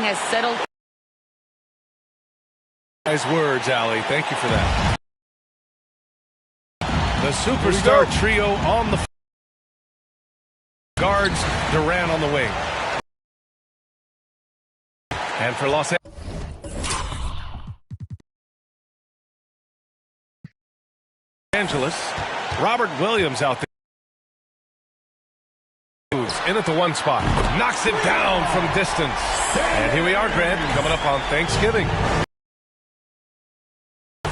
has settled. Nice words, Allie. Thank you for that. The superstar trio on the guards, Durant on the wing. And for Los Angeles, Robert Williams out there. Moves in at the one spot. Knocks it down from distance. And here we are, Grant, coming up on Thanksgiving.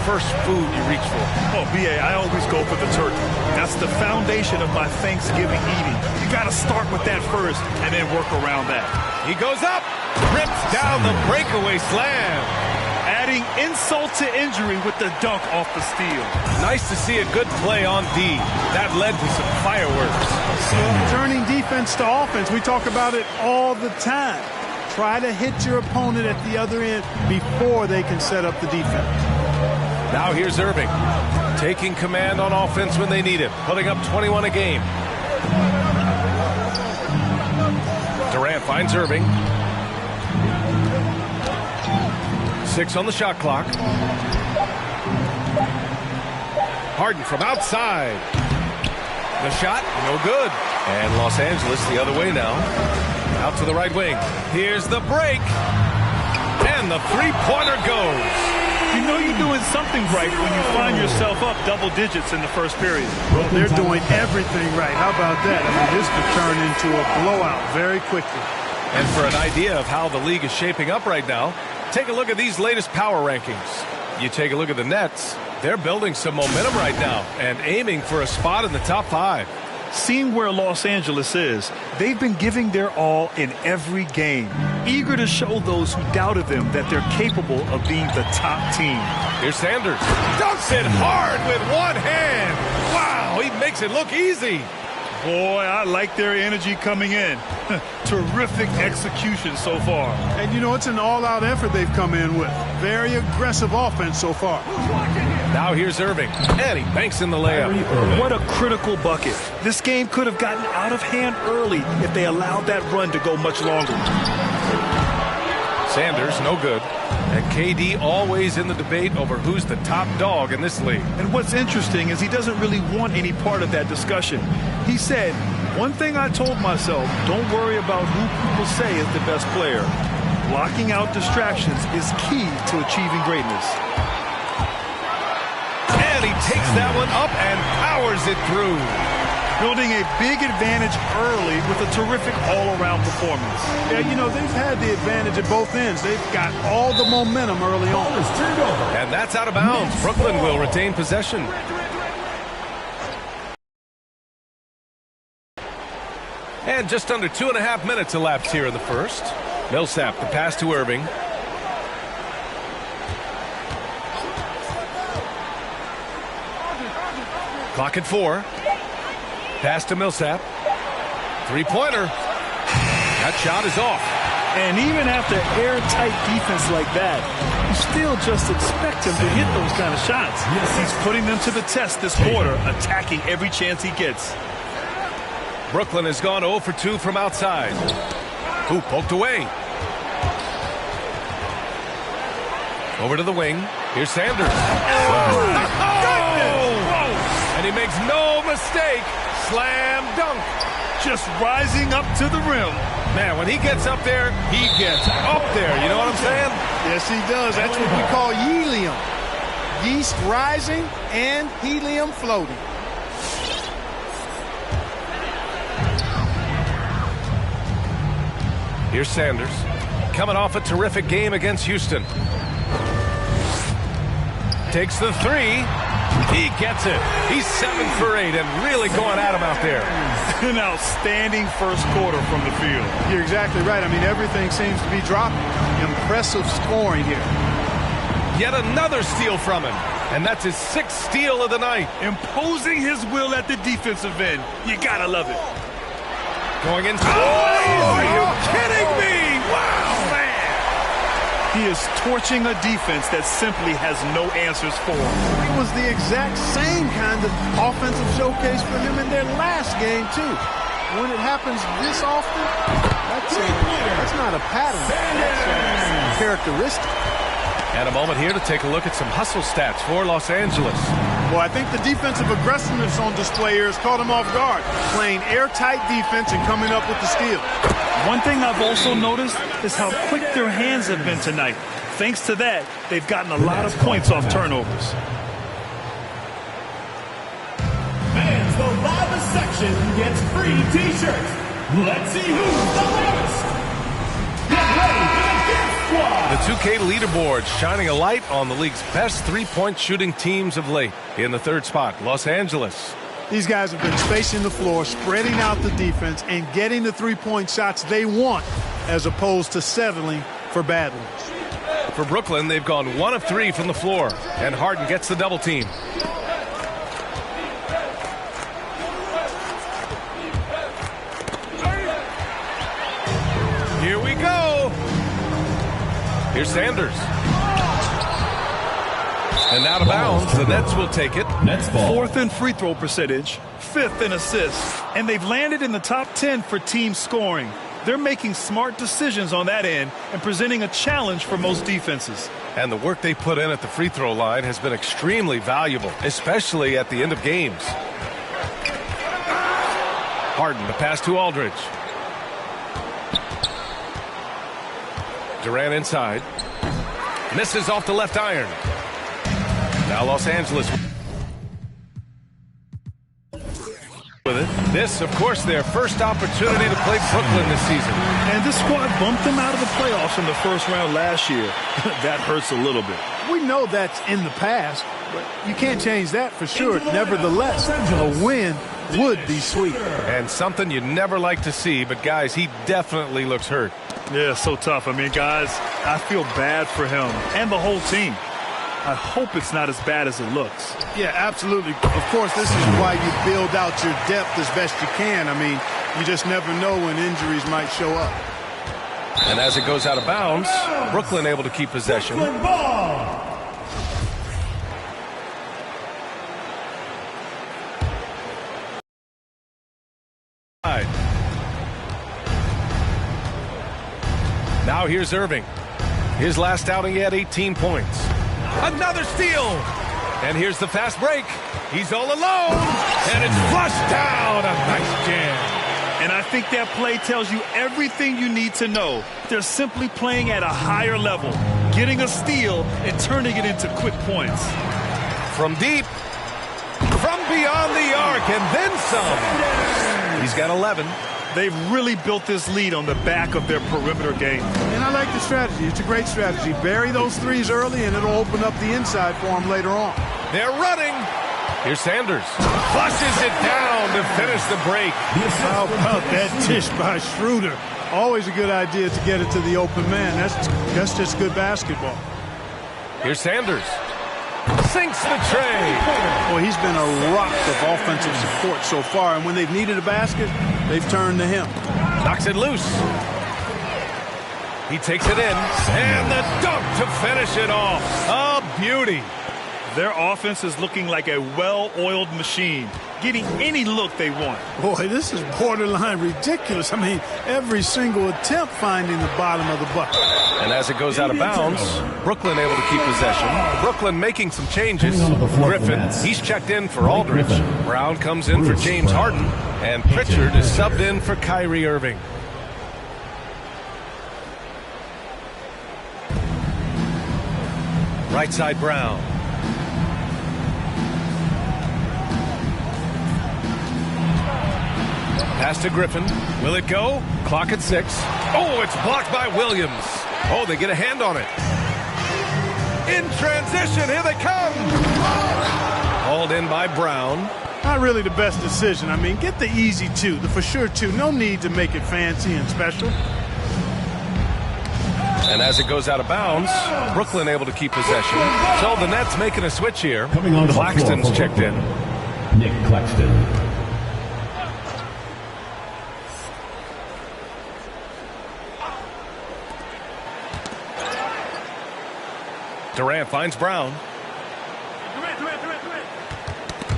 First food you reach for? Oh, B.A., I always go for the turkey. That's the foundation of my Thanksgiving eating. You got to start with that first and then work around that. He goes up, rips down the breakaway slam. Adding insult to injury with the dunk off the steal. Nice to see a good play on D. That led to some fireworks. Turning defense to offense, we talk about it all the time. Try to hit your opponent at the other end before they can set up the defense. Now here's Irving, taking command on offense when they need it, putting up 21 a game. Durant finds Irving. 6 on the shot clock. Harden from outside. The shot, no good. And Los Angeles the other way now. Out to the right wing. Here's the break. And the three-pointer goes. You know you're doing something right when you find yourself up double digits in the first period. Well, they're doing everything right. How about that? I mean, this could turn into a blowout very quickly. And for an idea of how the league is shaping up right now, take a look at these latest power rankings. You take a look at the Nets. They're building some momentum right now and aiming for a spot in the top 5. Seeing where Los Angeles is, they've been giving their all in every game, eager to show those who doubted them that they're capable of being the top team. Here's Sanders. Dunks it hard with one hand. Wow, he makes it look easy. Boy, I like their energy coming in. Terrific execution so far. And, you know, it's an all-out effort they've come in with. Very aggressive offense so far. Now here's Irving. And he banks in the layup. What a critical bucket. This game could have gotten out of hand early if they allowed that run to go much longer. Sanders, no good. And KD always in the debate over who's the top dog in this league. And what's interesting is he doesn't really want any part of that discussion. He said, one thing I told myself, don't worry about who people say is the best player. Blocking out distractions is key to achieving greatness. And he takes that one up and powers it through. Building a big advantage early with a terrific all-around performance. Yeah, you know, they've had the advantage at both ends. They've got all the momentum early on. And that's out of bounds. Brooklyn will retain possession. And just under 2.5 minutes elapsed here in the first. Millsap, the pass to Irving. Clock at 4. Pass to Millsap. Three-pointer. That shot is off. And even after airtight defense like that, you still just expect him to hit those kind of shots. Yes, he's putting them to the test this quarter, attacking every chance he gets. Brooklyn has gone 0 for 2 from outside. Who poked away. Over to the wing. Here's Sanders. And he makes no mistake. Slam dunk. Just rising up to the rim. Man, when he gets up there, he gets up there. You know what I'm saying? Yes, he does. That's what we call helium. Yeast rising and helium floating. Here's Sanders. Coming off a terrific game against Houston. Takes the 3. He gets it. He's 7 for 8 and really going at him out there. An outstanding first quarter from the field. You're exactly right. I mean, everything seems to be dropping. Impressive scoring here. Yet another steal from him. And that's his 6th steal of the night. Imposing his will at the defensive end. You gotta love it. Going in. Oh, are you kidding me? Wow, man. He is torching a defense that simply has no answers for him. It was the exact same kind of offensive showcase for him in their last game, too. when it happens this often, that's not a pattern. That's a characteristic. And a moment here to take a look at some hustle stats for Los Angeles. Well, I think the defensive aggressiveness on display here has caught them off guard. Playing airtight defense and coming up with the steal. One thing I've also noticed is how quick their hands have been tonight. Thanks to that, they've gotten a lot of points off turnovers. Fans, the loudest section gets free T-shirts. Let's see who's the loudest. Get ready for the gift squad. The 2K leaderboard shining a light on the league's best three-point shooting teams of late. In the third spot, Los Angeles. These guys have been spacing the floor, spreading out the defense, and getting the three-point shots they want as opposed to settling for bad ones. For Brooklyn, they've gone 1 of 3 from the floor, and Harden gets the double team. Here we go. Here's Sanders. And out of bounds, the Nets will take it. Nets ball. 4th in free throw percentage, 5th in assists, and they've landed in the top 10 for team scoring. They're making smart decisions on that end and presenting a challenge for most defenses. And the work they put in at the free throw line has been extremely valuable, especially at the end of games. Harden, the pass to Aldridge. Durant inside. Misses off the left iron. Now Los Angeles with it. This, of course, their first opportunity to play Brooklyn this season. And this squad bumped them out of the playoffs in the first round last year. That hurts a little bit. We know that's in the past, but you can't change that for sure. Nevertheless, a win would be sweet. And something you never like to see, but guys, he definitely looks hurt. Yeah, so tough. I mean, guys, I feel bad for him and the whole team. I hope it's not as bad as it looks. Yeah, absolutely. Of course, this is why you build out your depth as best you can. I mean, you just never know when injuries might show up. And as it goes out of bounds, Brooklyn able to keep possession. Now here's Irving. His last outing, he had 18 points. Another steal. And here's the fast break. He's all alone. And it's flushed down. A nice jam. And I think that play tells you everything you need to know. They're simply playing at a higher level, getting a steal and turning it into quick points. From deep, from beyond the arc, and then some. He's got 11. They've really built this lead on the back of their perimeter game. And I like the strategy. It's a great strategy. Bury those threes early, and it'll open up the inside for them later on. They're running. Here's Sanders. Flushes it down to finish the break. How about that dish by Schroeder? Always a good idea to get it to the open man. That's just good basketball. Here's Sanders. Sinks the tray. Well, he's been a rock of offensive support so far, and when they've needed a basket, they've turned to him. Knocks it loose. He takes it in, and the dunk to finish it off. A beauty. Their offense is looking like a well-oiled machine, getting any look they want. Boy, this is borderline ridiculous. I mean, every single attempt finding the bottom of the bucket. And as it goes out of bounds, Brooklyn able to keep possession. Brooklyn making some changes. Griffin, he's checked in for Aldridge. Brown comes in for James Harden. And Pritchard is subbed in for Kyrie Irving. Right side Brown. Pass to Griffin. Will it go? Clock at 6. Oh, it's blocked by Williams. Oh, they get a hand on it. In transition, here they come. Hauled in by Brown. Not really the best decision. I mean, get the easy two, the for sure two. No need to make it fancy and special. And as it goes out of bounds, Brooklyn able to keep possession. So the Nets making a switch here. Claxton's checked in. Nick Claxton. Durant finds Brown.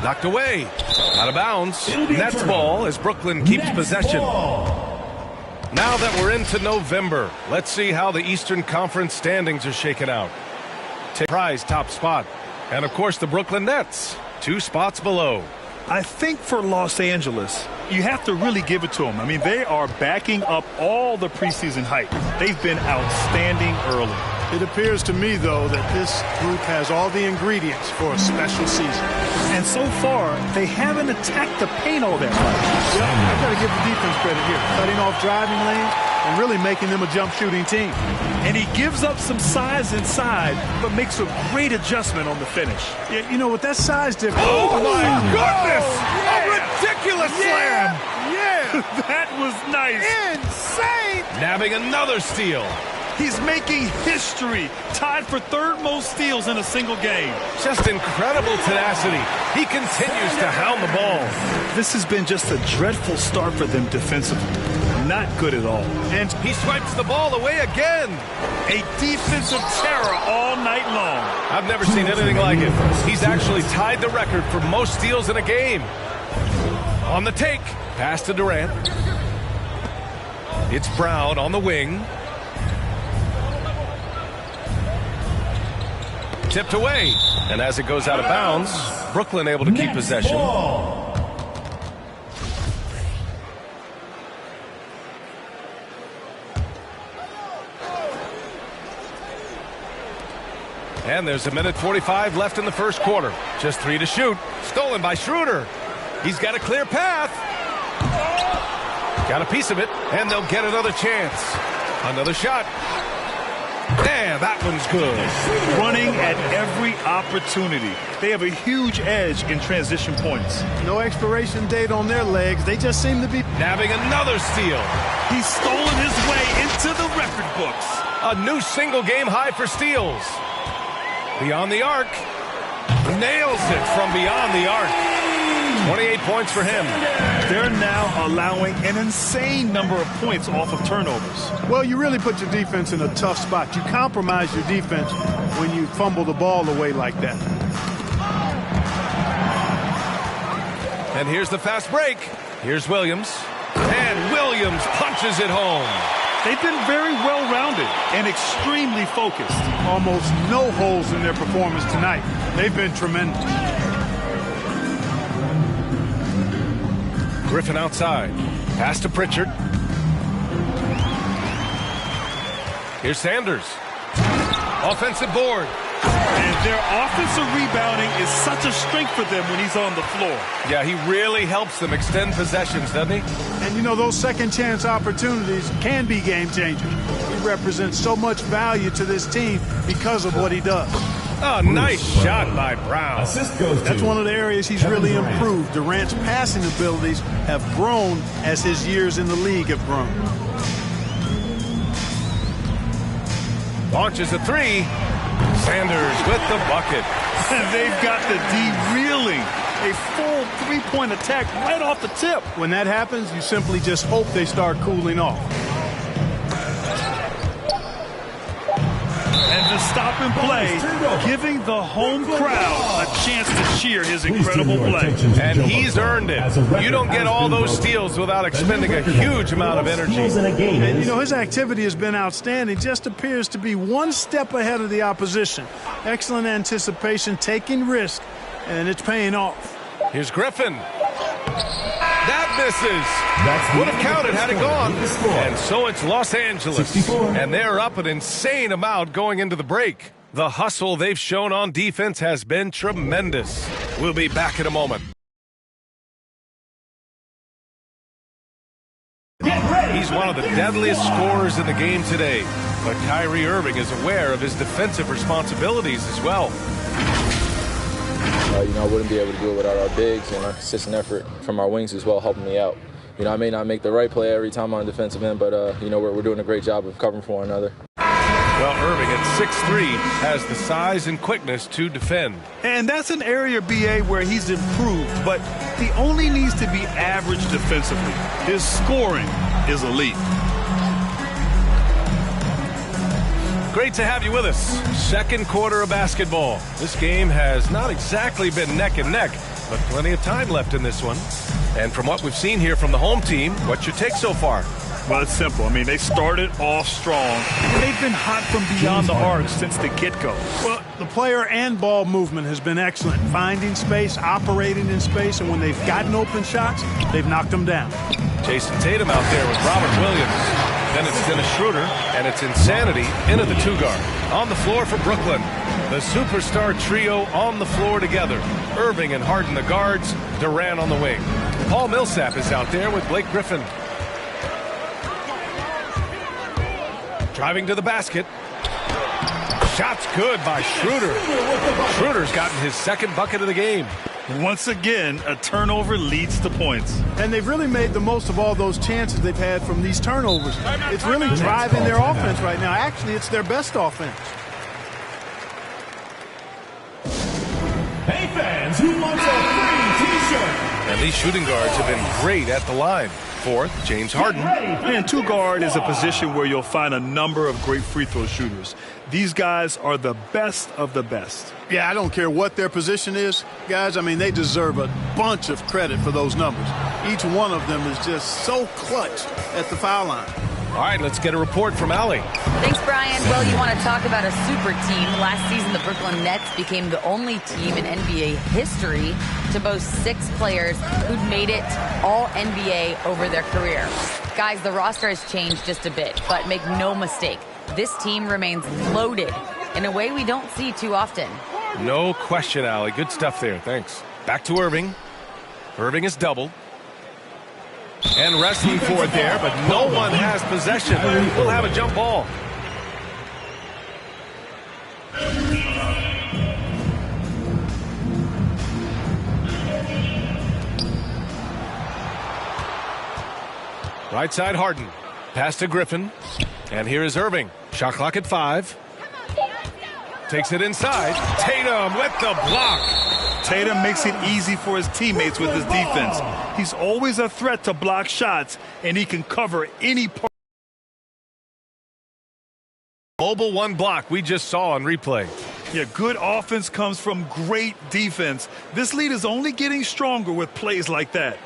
Knocked away. Out of bounds. Nets ball as Brooklyn keeps possession. Now that we're into November, let's see how the Eastern Conference standings are shaken out. Prize top spot. And, of course, the Brooklyn Nets, 2 spots below. I think for Los Angeles, you have to really give it to them. I mean, they are backing up all the preseason hype. They've been outstanding early. It appears to me, though, that this group has all the ingredients for a special season. And so far, they haven't attacked the paint all that much. Well, I've got to give the defense credit here. Cutting off driving lanes and really making them a jump shooting team. And he gives up some size inside, but makes a great adjustment on the finish. Yeah, you know, with that size difference. Oh, my goodness! Yeah. A ridiculous slam! Yeah! That was nice. Insane! Nabbing another steal. He's making history, tied for 3rd most steals in a single game. Just incredible tenacity. He continues to hound the ball. This has been just a dreadful start for them defensively. Not good at all. And he swipes the ball away again. A defensive terror all night long. I've never seen anything like it. He's actually tied the record for most steals in a game. On the take, pass to Durant. It's Brown on the wing. Tipped away, and as it goes out of bounds, Brooklyn able to keep possession. And there's 1:45 left in the first quarter. Just 3 to shoot. Stolen by Schroeder. He's got a clear path. Got a piece of it, and they'll get another chance. Another shot. Yeah, that one's good. Running at every opportunity. They have a huge edge in transition points. No expiration date on their legs. They just seem to be Nabbing another steal. He's stolen his way into the record books. A new single-game high for steals. Beyond the arc. Nails it from beyond the arc. 28 points for him. They're now allowing an insane number of points off of turnovers. Well, you really put your defense in a tough spot. You compromise your defense when you fumble the ball away like that. And here's the fast break. Here's Williams. And Williams punches it home. They've been very well-rounded and extremely focused. Almost no holes in their performance tonight. They've been tremendous. Griffin outside. Pass to Pritchard. Here's Sanders. Offensive board. And their offensive rebounding is such a strength for them when he's on the floor. Yeah, he really helps them extend possessions, doesn't he? And, you know, those second-chance opportunities can be game-changers. He represents so much value to this team because of what he does. Oh, nice shot by Brown. That's one of the areas he's really improved. Durant's passing abilities have grown as his years in the league have grown. Launches a 3. Sanders with the bucket. And they've got the D reeling. A full three-point attack right off the tip. When that happens, you simply just hope they start cooling off. And to stop and play, giving the home crowd a chance to cheer his incredible play. And he's earned it. You don't get all those steals without expending a huge amount of energy. And, you know, his activity has been outstanding. Just appears to be one step ahead of the opposition. Excellent anticipation, taking risk, and it's paying off. Here's Griffin. That misses. Would have counted had it gone. And so it's Los Angeles. And they're up an insane amount going into the break. The hustle they've shown on defense has been tremendous. We'll be back in a moment. He's one of the deadliest scorers in the game today. But Kyrie Irving is aware of his defensive responsibilities as well. I wouldn't be able to do it without our bigs and our consistent effort from our wings as well, helping me out. I may not make the right play every time on the defensive end, but, we're doing a great job of covering for one another. Well, Irving at 6'3" has the size and quickness to defend. And that's an area, BA, where he's improved, but he only needs to be average defensively. His scoring is elite. Great to have you with us. Second quarter of basketball. This game has not exactly been neck and neck, but plenty of time left in this one. And from what we've seen here from the home team, what's your take so far? Well, it's simple. I mean, they started off strong, and they've been hot from beyond the arc since the get-go. Well, the player and ball movement has been excellent. Finding space, operating in space, and when they've gotten open shots, they've knocked them down. Jason Tatum out there with Robert Williams. Then it's Dennis Schroeder, and it's Insanity into the two-guard. On the floor for Brooklyn, the superstar trio on the floor together. Irving and Harden the guards, Durant on the wing. Paul Millsap is out there with Blake Griffin. Driving to the basket. Shots good by Schroeder. Schroeder's gotten his second bucket of the game. Once again, a turnover leads to points. And they've really made the most of all those chances they've had from these turnovers. It's really driving their offense right now. Actually, it's their best offense. Hey fans, who wants a free t-shirt? And these shooting guards have been great at the line. Fourth, James Harden. And two guard is a position where you'll find a number of great free throw shooters. These guys are the best of the best. Yeah, I don't care what their position is, guys. I mean, they deserve a bunch of credit for those numbers. Each one of them is just so clutch at the foul line. All right, let's get a report from Allie. Thanks, Brian. Well, you want to talk about a super team. Last season, the Brooklyn Nets became the only team in NBA history to boast 6 players who'd made it all NBA over their career. Guys, the roster has changed just a bit, but make no mistake, this team remains loaded in a way we don't see too often. No question, Allie. Good stuff there. Thanks. Back to Irving. Irving is doubled. And wrestling for it there, but no one has possession. We'll have a jump ball. Right side Harden. Pass to Griffin. And here is Irving. Shot clock at 5. Takes it inside. Tatum with the block. Tatum makes it easy for his teammates with his defense. He's always a threat to block shots, and he can cover any part. Mobile one block we just saw on replay. Yeah, good offense comes from great defense. This lead is only getting stronger with plays like that.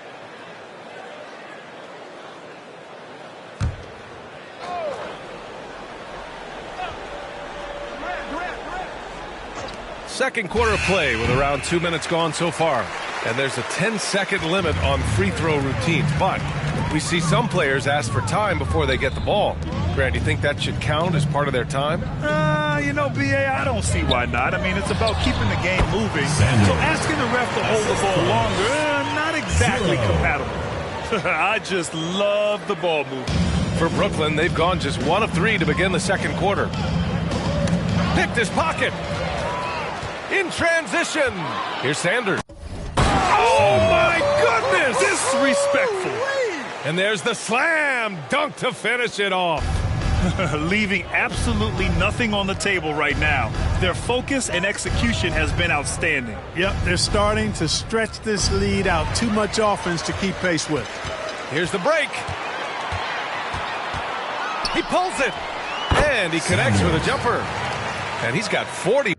Second quarter of play with around 2 minutes gone so far. And there's a 10-second limit on free throw routines. But we see some players ask for time before they get the ball. Grant, do you think that should count as part of their time? You know, B.A., I don't see why not. I mean, it's about keeping the game moving. So asking the ref to hold the ball longer, not exactly compatible. I just love the ball movement. For Brooklyn, they've gone just 1 of 3 to begin the second quarter. Picked his pocket. In transition. Here's Sanders. Oh, my goodness! Disrespectful. And there's the slam dunk to finish it off. Leaving absolutely nothing on the table right now. Their focus and execution has been outstanding. Yep, they're starting to stretch this lead out. Too much offense to keep pace with. Here's the break. He pulls it. And he connects with a jumper. And he's got 40.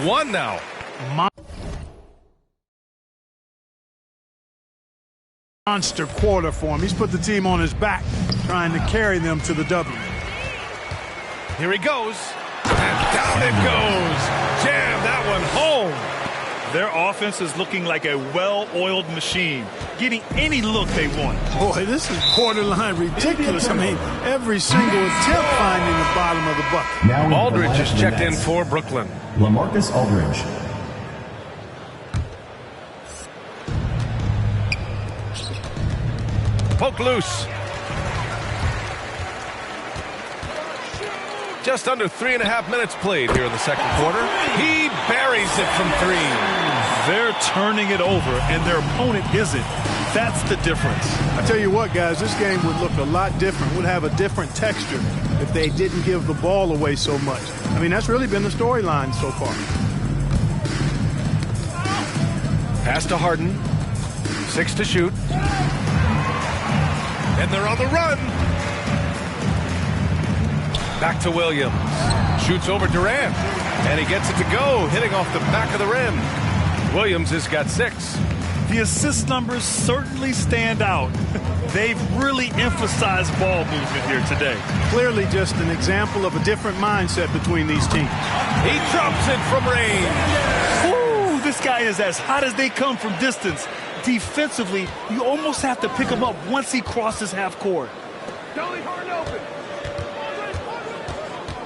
one now. Monster quarter for him. He's put the team on his back, trying to carry them to the W. Here he goes. And down it goes. Jam that one home. Their offense is looking like a well-oiled machine, getting any look they want. Boy, this is borderline ridiculous. I mean, every single attempt finding the bottom of the bucket. Now Aldridge has checked in for Brooklyn. LaMarcus Aldridge. Poke loose. Just under 3.5 minutes played here in the second quarter. He buries it from three. They're turning it over, and their opponent isn't. That's the difference. I tell you what, guys, this game would look a lot different, would have a different texture if they didn't give the ball away so much. I mean, that's really been the storyline so far. Pass to Harden. 6 to shoot. And they're on the run. Back to Williams. Shoots over Durant. And he gets it to go, hitting off the back of the rim. Williams has got 6. The assist numbers certainly stand out. They've really emphasized ball movement here today. Clearly just an example of a different mindset between these teams. He drops it from range. Ooh, this guy is as hot as they come from distance. Defensively, you almost have to pick him up once he crosses half court.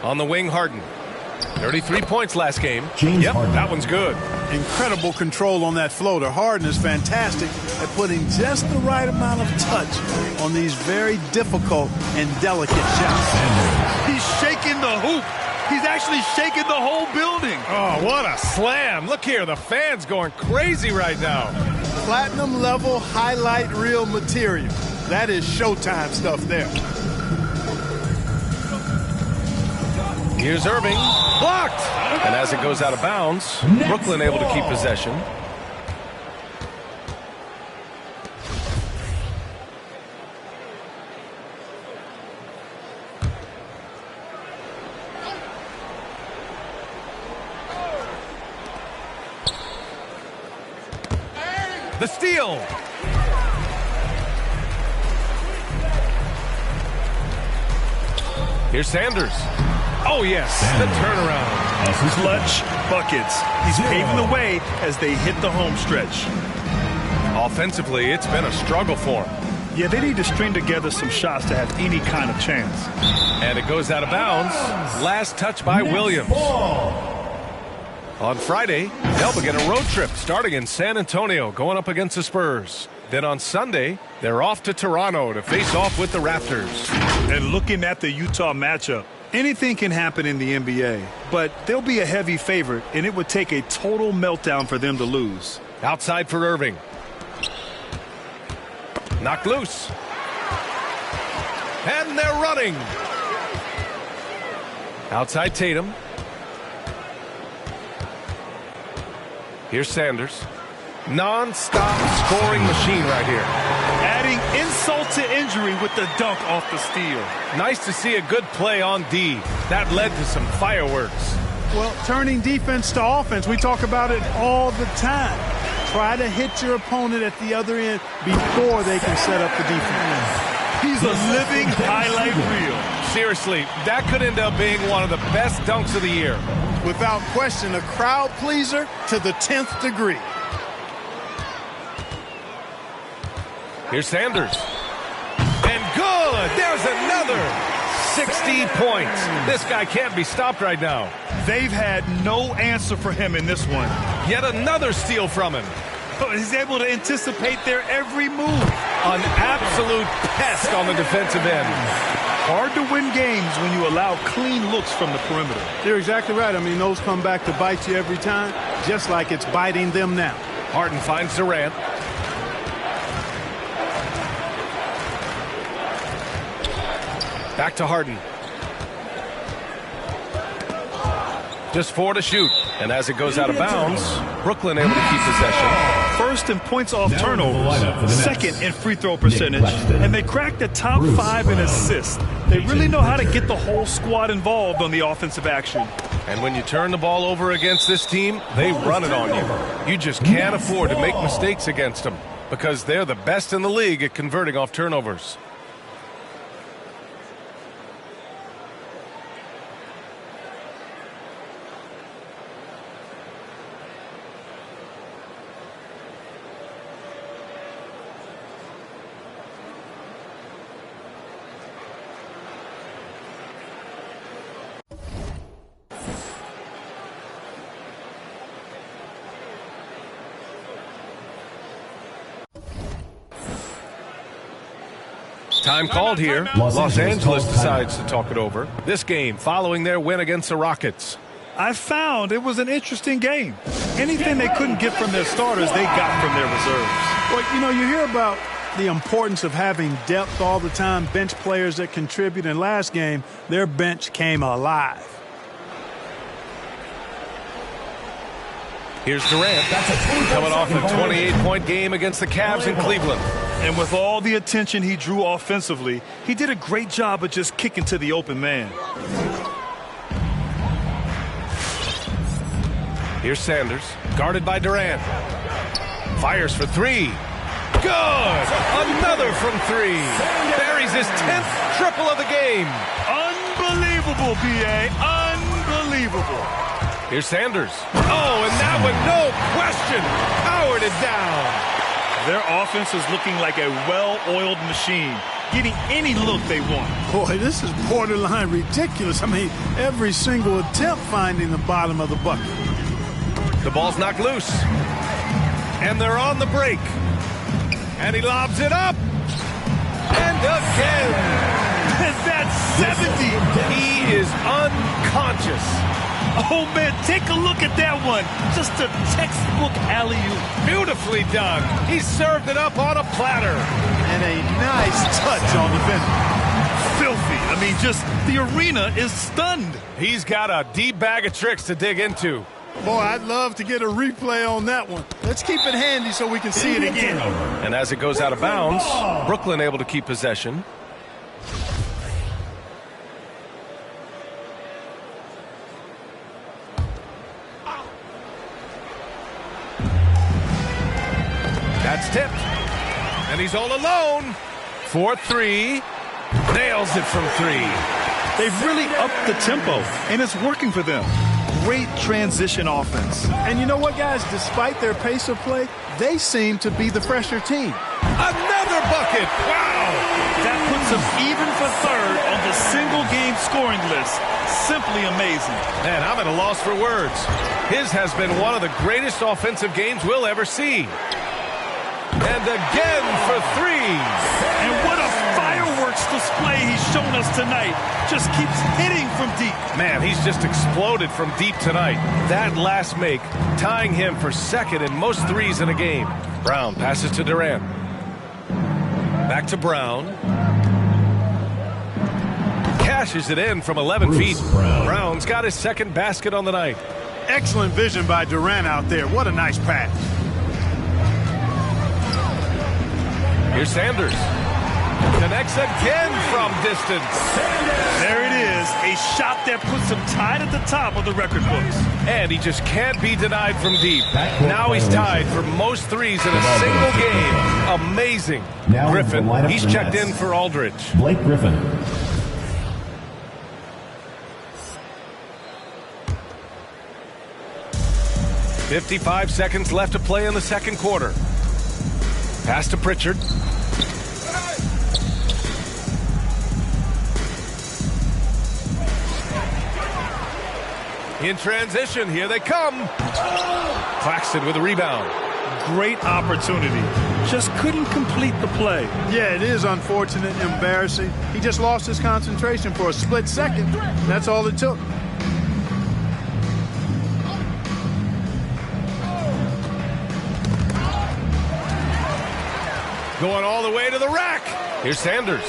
On the wing, Harden. 33 points last game. James Yep, Harden. that one's good. Incredible control on that floater. Harden is fantastic at putting just the right amount of touch on these very difficult and delicate shots. He's shaking the hoop. He's actually shaking the whole building. Oh, what a slam. Look here, the fans going crazy right now. Platinum level highlight reel material. That is Showtime stuff there. Here's Irving. Blocked. And as it goes out of bounds, Brooklyn able to keep possession. The steal. Here's Sanders. Oh, yes, the turnaround. Clutch buckets. He's paving the way as they hit the home stretch. Offensively, it's been a struggle for him. Yeah, they need to string together some shots to have any kind of chance. And it goes out of bounds. Last touch by Williams. On Friday, they'll begin a road trip starting in San Antonio, going up against the Spurs. Then on Sunday, they're off to Toronto to face off with the Raptors. And looking at the Utah matchup, anything can happen in the NBA, but they'll be a heavy favorite, and it would take a total meltdown for them to lose. Outside for Irving. Knocked loose. And they're running. Outside Tatum. Here's Sanders. Non-stop scoring machine right here. Adding insult to injury with the dunk off the steal. Nice to see a good play on D. That led to some fireworks. Well, turning defense to offense, we talk about it all the time. Try to hit your opponent at the other end before they can set up the defense. He's a living highlight reel. Seriously, that could end up being one of the best dunks of the year. Without question, a crowd pleaser to the 10th degree. Here's Sanders. And good! There's another 60 points. This guy can't be stopped right now. They've had no answer for him in this one. Yet another steal from him. He's able to anticipate their every move. An absolute pest on the defensive end. Hard to win games when you allow clean looks from the perimeter. You're exactly right. I mean, those come back to bite you every time, just like it's biting them now. Harden finds Durant. Back to Harden. Just 4 to shoot. And as it goes out of bounds, Brooklyn able to keep possession. first in points off turnovers, second in free throw percentage, and they cracked the top 5 in assists. They really know how to get the whole squad involved on the offensive action. And when you turn the ball over against this team, they run it on you. You just can't afford to make mistakes against them because they're the best in the league at converting off turnovers. Time called here. Los Angeles decides to talk it over. This game following their win against the Rockets. I found it was an interesting game. Anything they couldn't get from their starters, they got from their reserves. Well, you know, you hear about the importance of having depth all the time, bench players that contribute. In last game, their bench came alive. Here's Durant coming off a 28-point game against the Cavs in Cleveland. And with all the attention he drew offensively, he did a great job of just kicking to the open man. Here's Sanders, guarded by Durant. Fires for 3. Good! Another from 3. Buries his 10th triple of the game. Unbelievable, B.A. Unbelievable. Here's Sanders. Oh, and that one, no question, powered it down. Their offense is looking like a well-oiled machine, getting any look they want. Boy, this is borderline ridiculous. I mean, every single attempt finding the bottom of the bucket. The ball's knocked loose. And they're on the break. And he lobs it up. And again. And that's 70. He is unconscious. Oh, man, take a look at that one. Just a textbook alley-oop. Beautifully done. He served it up on a platter. And a nice touch on the finish. Filthy. I mean, just the arena is stunned. He's got a deep bag of tricks to dig into. Boy, I'd love to get a replay on that one. Let's keep it handy so we can see it again. And as it goes out of bounds, Brooklyn able to keep possession. That's tipped. And he's all alone. 4-3. Nails it from 3. They've really upped the tempo, and it's working for them. Great transition offense. And you know what, guys? Despite their pace of play, they seem to be the fresher team. Another bucket. Wow. That puts them even for third on the single-game scoring list. Simply amazing. Man, I'm at a loss for words. His has been one of the greatest offensive games we'll ever see. And again for 3. And what a fireworks display he's shown us tonight. Just keeps hitting from deep. Man, he's just exploded from deep tonight. That last make, tying him for second in most threes in a game. Brown passes to Durant. Back to Brown. Cashes it in from 11 feet. Brown's got his second basket on the night. Excellent vision by Durant out there. What a nice pass. Here's Sanders. Connects again from distance. There it is. A shot that puts him tied at the top of the record books. And he just can't be denied from deep. Now he's tied for most threes in a single game. Amazing. Griffin, he's checked in for Aldridge. Blake Griffin. .55 seconds left to play in the second quarter. Pass to Pritchard. In transition, here they come. Claxton with a rebound. Great opportunity. Just couldn't complete the play. Yeah, it is unfortunate, embarrassing. He just lost his concentration for a split second. That's all it took. Going all the way to the rack. Here's Sanders.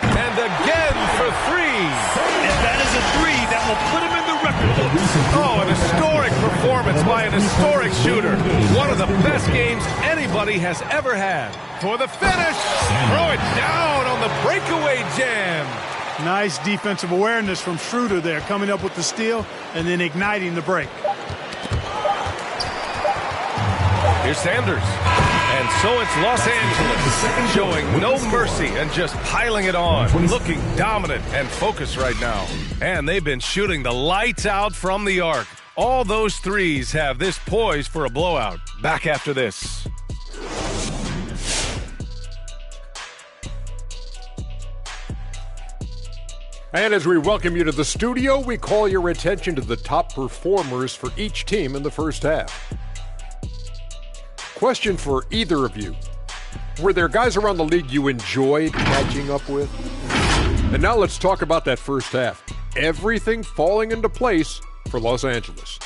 And again for 3. And that is a 3 that will put him in the record books. Oh, an historic performance performance by an historic shooter. One of the best games anybody has ever had. For the finish, throw it down on the breakaway jam. Nice defensive awareness from Schroeder there, coming up with the steal and then igniting the break. Here's Sanders. And so it's Los Angeles showing no mercy and just piling it on. Looking dominant and focused right now. And they've been shooting the lights out from the arc. All those threes have this poised for a blowout. Back after this. And as we welcome you to the studio, we call your attention to the top performers for each team in the first half. Question for either of you. Were there guys around the league you enjoyed catching up with? And now let's talk about that first half. Everything falling into place for Los Angeles.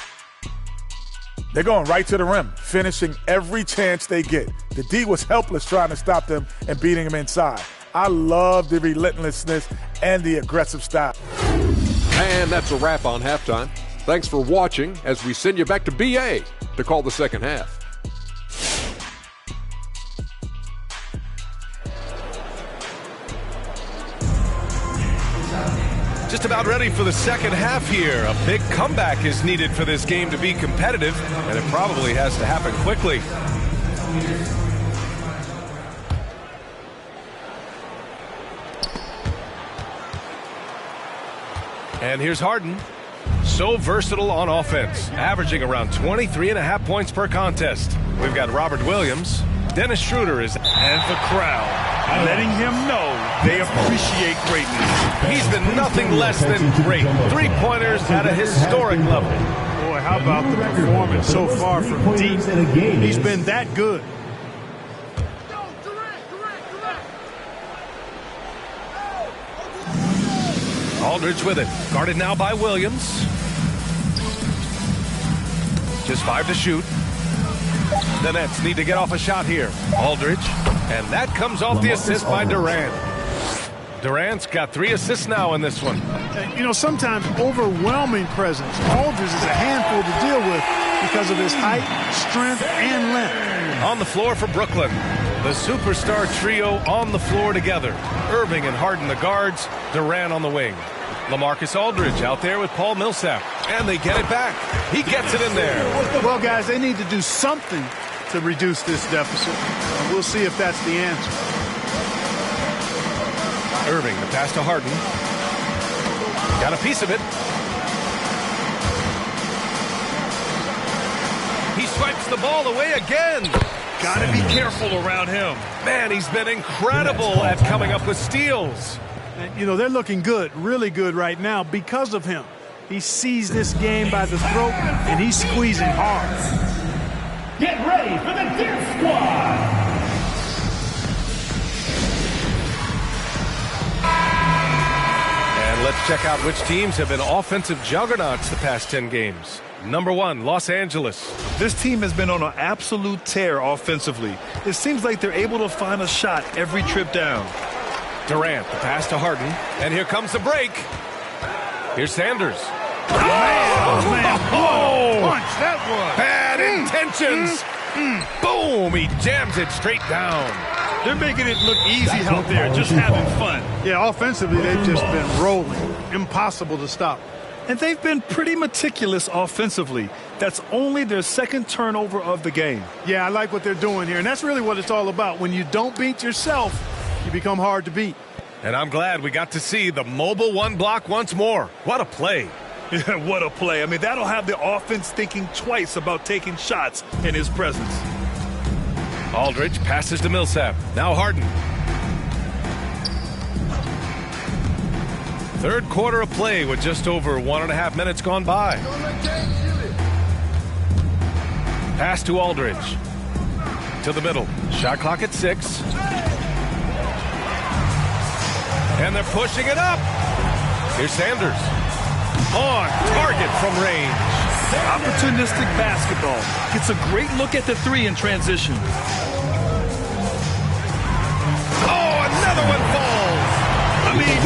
They're going right to the rim, finishing every chance they get. The D was helpless trying to stop them and beating them inside. I love the relentlessness and the aggressive style. And that's a wrap on halftime. Thanks for watching as we send you back to BA to call the second half. Just about ready for the second half here. A big comeback is needed for this game to be competitive, and it probably has to happen quickly. And here's Harden. So versatile on offense, averaging around 23.5 points per contest. We've got Robert Williams. Dennis Schroeder is, and the crowd letting him know they appreciate greatness. He's been nothing less than great. Three-pointers at a historic level. Boy, how about the performance so far from deep? He's been that good. Aldridge with it. Guarded now by Williams. Just 5 to shoot. The Nets need to get off a shot here. Aldridge. And that comes off the assist by Durant. Durant's got 3 assists now in this one. You know, sometimes overwhelming presence. Aldridge is a handful to deal with because of his height, strength, and length. On the floor for Brooklyn. The superstar trio on the floor together. Irving and Harden the guards. Durant on the wing. LaMarcus Aldridge out there with Paul Millsap. And they get it back. He gets it in there. Well, guys, they need to do something to reduce this deficit. We'll see if that's the answer. Irving, the pass to Harden. Got a piece of it. He swipes the ball away again. Gotta be careful around him. Man, he's been incredible at coming up with steals. And, you know, they're looking good, really good right now because of him. He sees this game by the throat, and he's squeezing hard. Get ready for the Deer Squad! And let's check out which teams have been offensive juggernauts the past 10 games. Number 1, Los Angeles. This team has been on an absolute tear offensively. It seems like they're able to find a shot every trip down. Durant, the pass to Harden. And here comes the break. Here's Sanders. Oh, man. Oh, Punch, that one. bad intentions. Boom, he jams it straight down. They're making it look easy out there, just having fun. Yeah, offensively, they've just been rolling. Impossible to stop. And they've been pretty meticulous offensively. That's only their second turnover of the game. Yeah, I like what they're doing here, and that's really what it's all about. When you don't beat yourself, you become hard to beat. And I'm glad we got to see the mobile one block once more. What a play. Yeah, what a play. I mean, that'll have the offense thinking twice about taking shots in his presence. Aldridge passes to Millsap. Now Harden. Third quarter of play with just over 1.5 minutes gone by. Pass to Aldridge. To the middle. Shot clock at 6. And they're pushing it up. Here's Sanders. On target from range. Opportunistic basketball. Gets a great look at the 3 in transition. Oh, another one falls. I mean,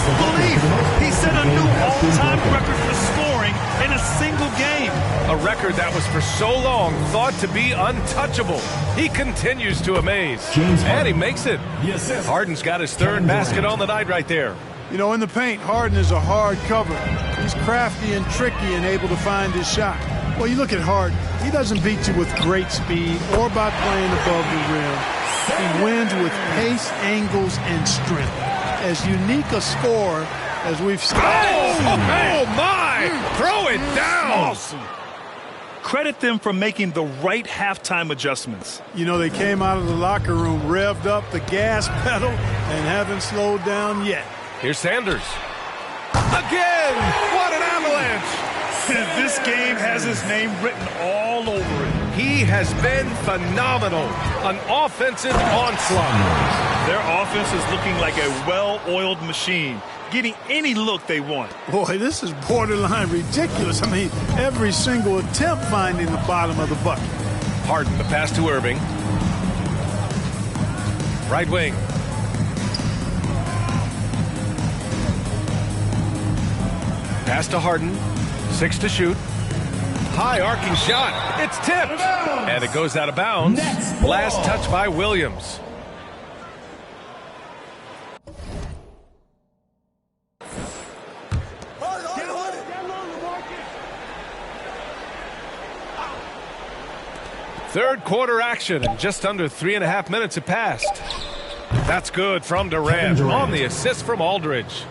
disbelief. He set a new all-time record for scoring in a single game. A a record that was for so long thought to be untouchable. He continues to amaze. And he makes it. Harden's got his third basket on the night right there. You know, in the paint, Harden is a hard cover. He's crafty and tricky and able to find his shot. Well, you look at Harden. He doesn't beat you with great speed or by playing above the rim. He wins with pace, angles, and strength. As unique a scorer as we've seen. Oh my! Throw it down! Awesome. Credit them for making the right halftime adjustments. You know, they came out of the locker room, revved up the gas pedal, and haven't slowed down yet. Here's Sanders. Again! What an avalanche! This game has his name written all over it. He has been phenomenal. An offensive onslaught. Their offense is looking like a well-oiled machine, getting any look they want. Boy, this is borderline ridiculous. I mean, every single attempt finding the bottom of the bucket. Harden, the pass to Irving. Right wing. Pass to Harden. 6 to shoot. High arcing shot. It's tipped. And it goes out of bounds. Last touch by Williams. Third quarter action, and just under 3.5 minutes have passed. That's good from Durant on the assist from Aldridge.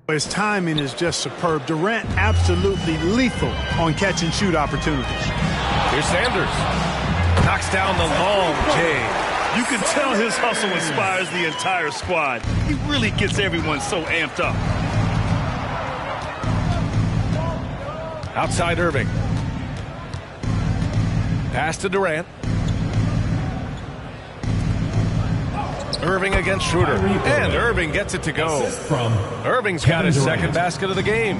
His timing is just superb. Durant absolutely lethal on catch and shoot opportunities. Here's Sanders. Knocks down the long J. You can tell his hustle inspires the entire squad. He really gets everyone so amped up. Outside Irving. Pass to Durant. Irving against Schroeder. And Irving gets it to go. Irving's got his second basket of the game.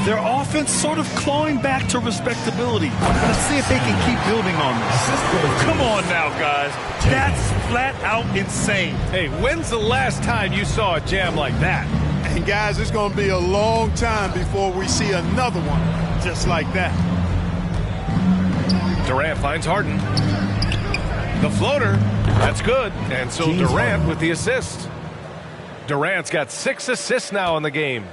Their offense sort of clawing back to respectability. Let's see if they can keep building on this. Come on now, guys. That's flat out insane. Hey, when's the last time you saw a jam like that? And guys, it's going to be a long time before we see another one just like that. Durant finds Harden. The floater. That's good. And so Durant with the assist. Durant's got 6 assists now in the game.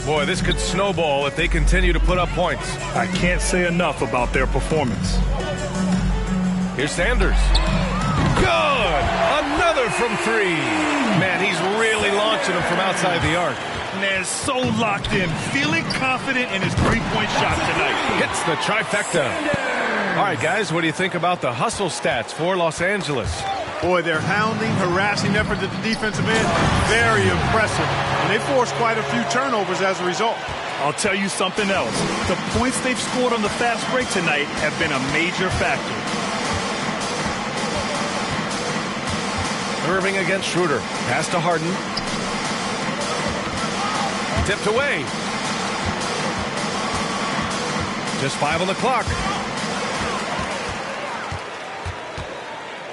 Boy, this could snowball if they continue to put up points. I can't say enough about their performance. Here's Sanders. Good! Another from 3. Man, he's really launching them from outside the arc. Man, so locked in, feeling confident in his three-point shot tonight. Hits the trifecta. All right, guys, what do you think about the hustle stats for Los Angeles? Boy, their hounding, harassing effort at the defensive end, very impressive. And they forced quite a few turnovers as a result. I'll tell you something else. The points they've scored on the fast break tonight have been a major factor. Irving against Schroeder. Pass to Harden. Tipped away. Just 5 on the clock.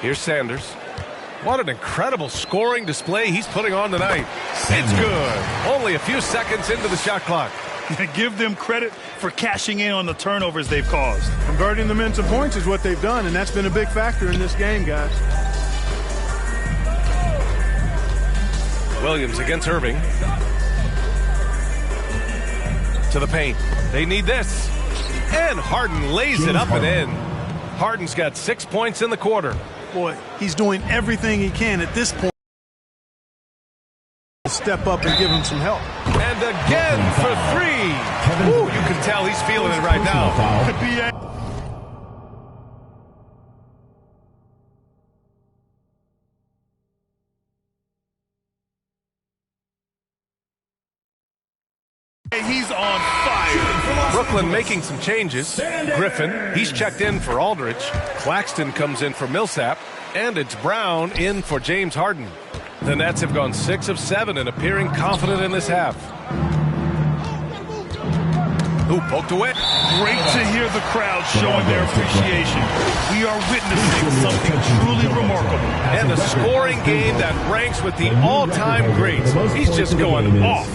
Here's Sanders. What an incredible scoring display he's putting on tonight. It's good. Only a few seconds into the shot clock. Give them credit for cashing in on the turnovers they've caused. Converting them into points is what they've done, and that's been a big factor in this game, guys. Williams against Irving. To the paint. They need this. And Harden lays it up and in. Harden's got 6 points in the quarter. Boy, he's doing everything he can at this point to step up and give him some help. And again for 3. Woo, you can tell he's feeling it right now. He's on fire. Brooklyn making some changes. Griffin, he's checked in for Aldridge. Claxton comes in for Millsap. And it's Brown in for James Harden. The Nets have gone 6 of 7 and appearing confident in this half. Who poked away? Great to hear the crowd showing their appreciation. We are witnessing something truly remarkable. And a scoring game that ranks with the all-time greats. He's just going off.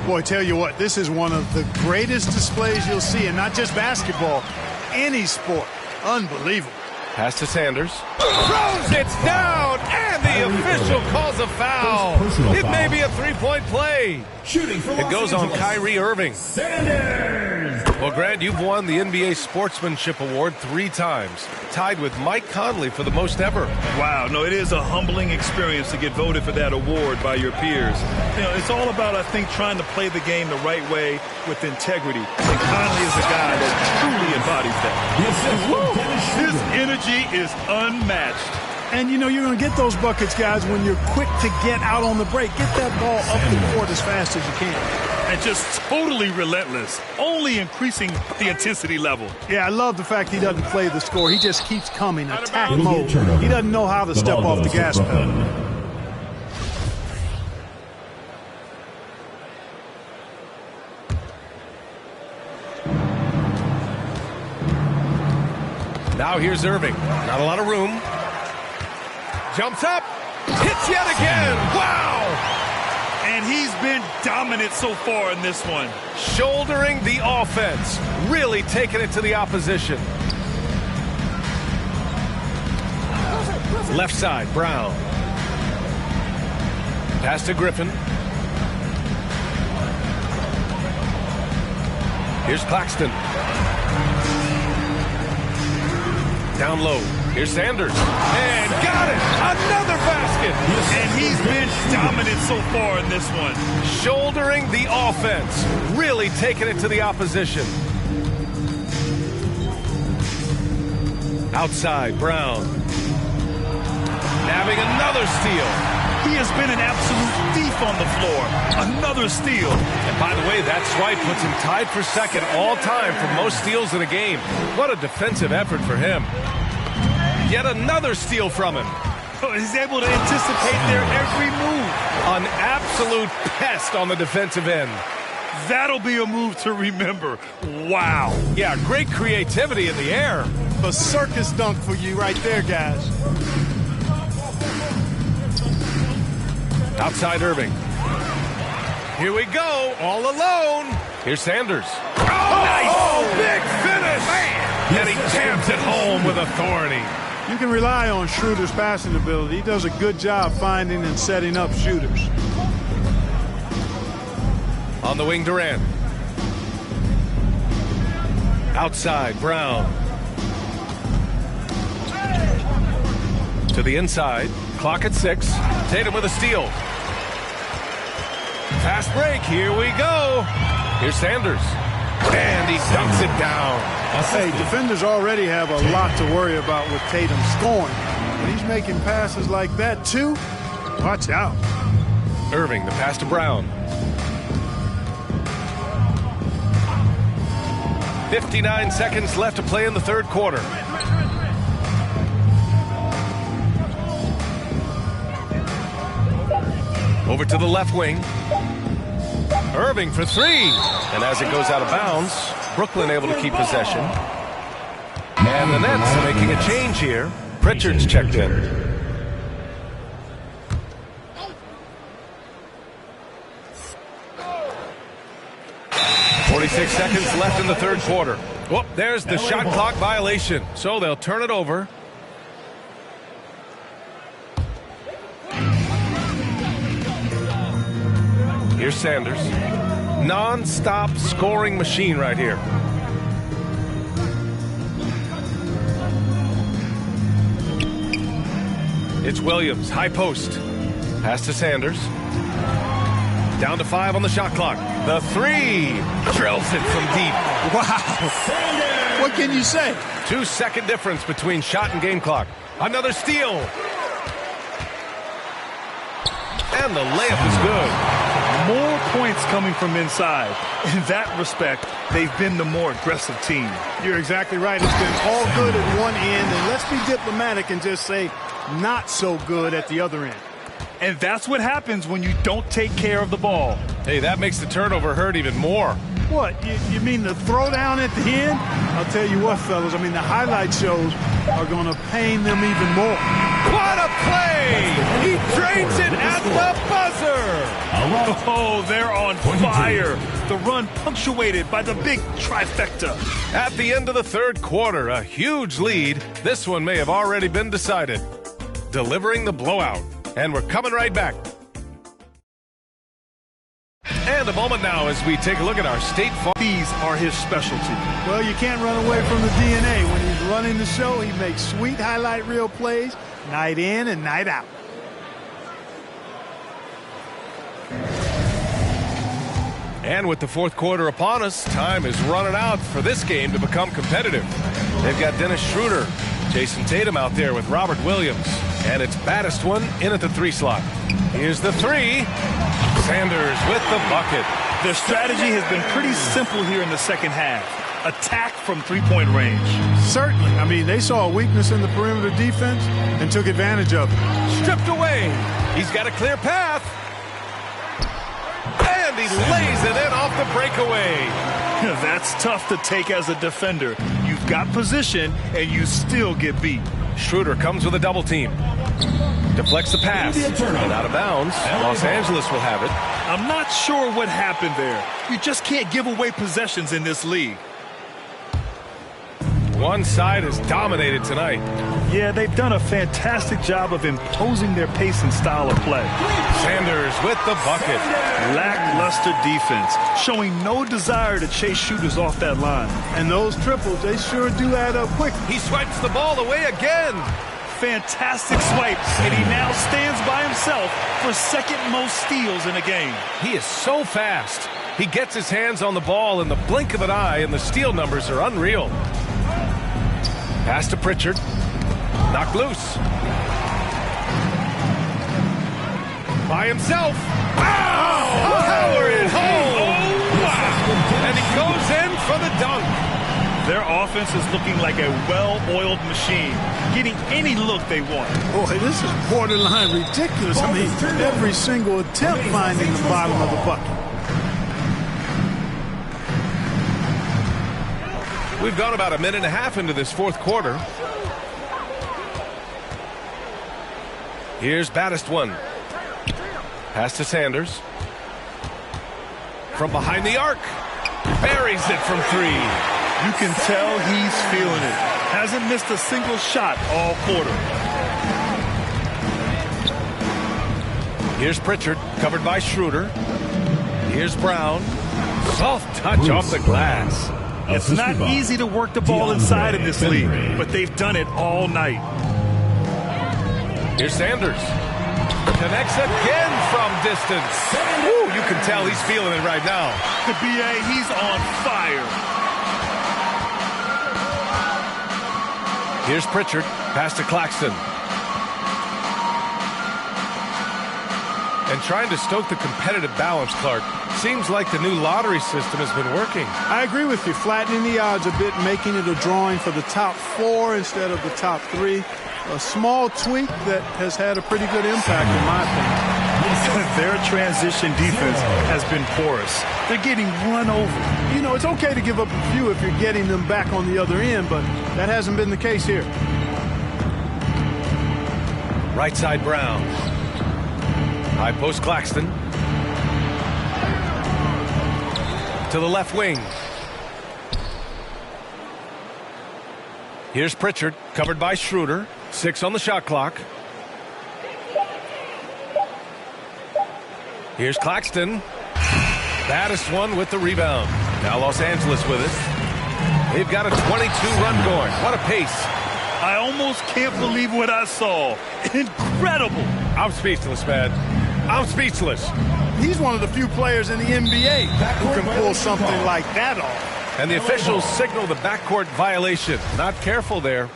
Boy, tell you what, this is one of the greatest displays you'll see, and not just basketball, any sport. Unbelievable. Pass to Sanders. Throws it down, and the official calls a foul. It may be a three-point play. Shooting for It goes on Los Kyrie Irving. Sanders. Well, Grant, you've won the NBA Sportsmanship Award 3 times, tied with Mike Conley for the most ever. Wow, no, it is a humbling experience to get voted for that award by your peers. You know, it's all about, I think, trying to play the game the right way with integrity. And Conley is a guy that truly embodies that. His energy is unmatched. And, you know, you're going to get those buckets, guys, when you're quick to get out on the break. Get that ball up the court as fast as you can. And just totally relentless, only increasing the intensity level. Yeah, I love the fact he doesn't play the score. He just keeps coming, attack mode. He doesn't know how to step off the gas pedal. Now here's Irving. Not a lot of room. Jumps up. Hits yet again. Wow! And he's been dominant so far in this one. Shouldering the offense. Really taking it to the opposition. Left side, Brown. Pass to Griffin. Here's Claxton. Down low. Here's Sanders. And got it! Another basket! And he's been dominant so far in this one. Shouldering the offense. Really taking it to the opposition. Outside, Brown. Nabbing another steal. He has been an absolute thief on the floor. Another steal. And by the way, that swipe puts him tied for second all time for most steals in a game. What a defensive effort for him. Yet another steal from him. He's able to anticipate their every move. An absolute pest on the defensive end. That'll be a move to remember. Wow. Yeah, great creativity in the air. A circus dunk for you right there, guys. Outside Irving. Here we go, all alone. Here's Sanders. Oh, nice! Oh, big finish! Man. And he jams it home with authority. You can rely on Schroeder's passing ability. He does a good job finding and setting up shooters. On the wing, Durant. Outside, Brown. To the inside. Clock at 6. Tatum with a steal. Fast break. Here we go. Here's Sanders. And he dunks it down. Hey, defenders already have a lot to worry about with Tatum scoring. But he's making passes like that, too. Watch out. Irving, the pass to Brown. 59 seconds left to play in the third quarter. Over to the left wing. Irving for 3. And as it goes out of bounds, Brooklyn able to keep possession. And the Nets making a change here. Pritchard's checked in. .46 seconds left in the third quarter. Whoop, there's the shot clock violation. So they'll turn it over. Here's Sanders. Non-stop scoring machine right here. It's Williams, high post. Pass to Sanders. Down to 5 on the shot clock. The 3. Drills it from deep. Wow. What can you say? 2-second difference between shot and game clock. Another steal. And the layup is good. More points coming from inside. In that respect, they've been the more aggressive team. You're exactly right. It's been all good at one end, and let's be diplomatic and just say not so good at the other end. And that's what happens when you don't take care of the ball. Hey, that makes the turnover hurt even more. What, you mean the throwdown at the end? I'll tell you what, fellas, I mean, the highlight shows are going to pain them even more. What a play! He drains it at the buzzer! Oh, they're on fire. The run punctuated by the big trifecta. At the end of the third quarter, a huge lead. This one may have already been decided. Delivering the blowout. And we're coming right back. And a moment now as we take a look at our State Farm. These are his specialty. Well, you can't run away from the DNA. When he's running the show, he makes sweet highlight reel plays night in and night out. And with the fourth quarter upon us, time is running out for this game to become competitive. They've got Dennis Schroeder, Jason Tatum out there with Robert Williams. And it's Baddest One in at the 3 slot. Here's the 3. Sanders with the bucket. Their strategy has been pretty simple here in the second half. Attack from three-point range. Certainly. I mean, they saw a weakness in the perimeter defense and took advantage of it. Stripped away. He's got a clear path. And he lays it in off the breakaway. That's tough to take as a defender. You've got position, and you still get beat. Schroeder comes with a double team. Deflects the pass. And out of bounds. Los Angeles will have it. I'm not sure what happened there. You just can't give away possessions in this league. One side is dominated tonight. Yeah, they've done a fantastic job of imposing their pace and style of play. Sanders with the bucket. Lackluster defense, showing no desire to chase shooters off that line. And those triples, they sure do add up quick. He swipes the ball away again. Fantastic swipe, and he now stands by himself for second most steals in a game. He is so fast. He gets his hands on the ball in the blink of an eye, and the steal numbers are unreal. Pass to Pritchard. Knocked loose. By himself. Oh! Power it home! Oh, wow! And he goes in for the dunk. Their offense is looking like a well-oiled machine, getting any look they want. Boy, this is borderline ridiculous. I mean, every single attempt finding the bottom of the bucket. We've gone about a minute and a half into this fourth quarter. Here's Baddest One. Pass to Sanders. From behind the arc. Buries it from 3. You can tell he's feeling it. Hasn't missed a single shot all quarter. Here's Pritchard, covered by Schroeder. Here's Brown. Soft touch off the glass. It's not easy to work the ball inside in this league, but they've done it all night. Here's Sanders. Connects again from distance. Woo, you can tell he's feeling it right now. The BA, he's on fire. Here's Pritchard. Pass to Claxton. And trying to stoke the competitive balance, Clark. Seems like the new lottery system has been working. I agree with you. Flattening the odds a bit, making it a drawing for the top 4 instead of the top 3. A small tweak that has had a pretty good impact, in my opinion. Their transition defense has been porous. They're getting run over. You know, it's okay to give up a few if you're getting them back on the other end, but that hasn't been the case here. Right side Brown. High post Claxton. To the left wing. Here's Pritchard, covered by Schroeder. 6 on the shot clock. Here's Claxton. Baddest One with the rebound. Now Los Angeles with it. They've got a 22-run going. What a pace. I almost can't believe what I saw. Incredible. I'm speechless, man. I'm speechless. He's one of the few players in the NBA who can pull something like that off. And the officials signal the backcourt violation. Not careful there.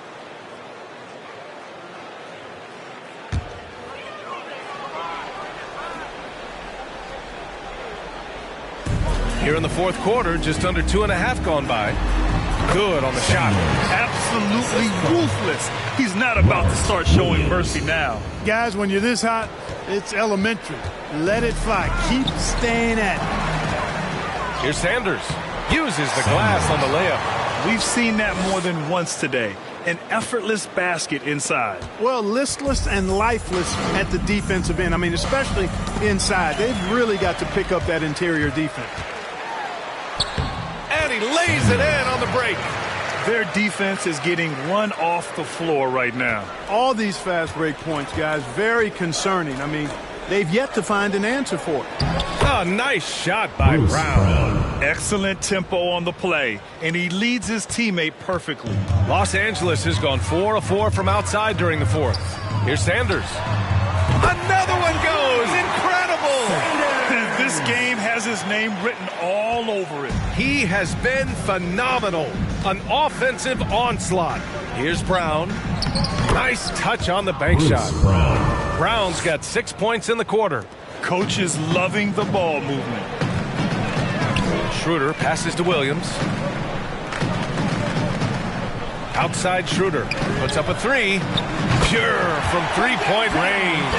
Here in the fourth quarter, just under 2.5 gone by. Good on the shot. Absolutely ruthless. He's not about to start showing mercy now. Guys, when you're this hot, it's elementary. Let it fly. Keep staying at it. Here's Sanders. Uses the glass on the layup. We've seen that more than once today. an effortless basket inside. Well, listless and lifeless at the defensive end. I mean, especially inside. They've really got to pick up that interior defense. And he lays it in on the break. Their defense is getting run off the floor right now. All these fast break points, guys, very concerning. I mean, they've yet to find an answer for it. Oh, nice shot by Brown. Excellent tempo on the play, and he leads his teammate perfectly. Los Angeles has gone 4 of 4 from outside during the fourth. Here's Sanders. Another one goes. Incredible. This game has his name written all over it. He has been phenomenal. An offensive onslaught. Here's Brown. Nice touch on the bank shot. Brown's got 6 points in the quarter. Coach is loving the ball movement. Schroeder passes to Williams. Outside Schroeder puts up a three. Pure from three-point range.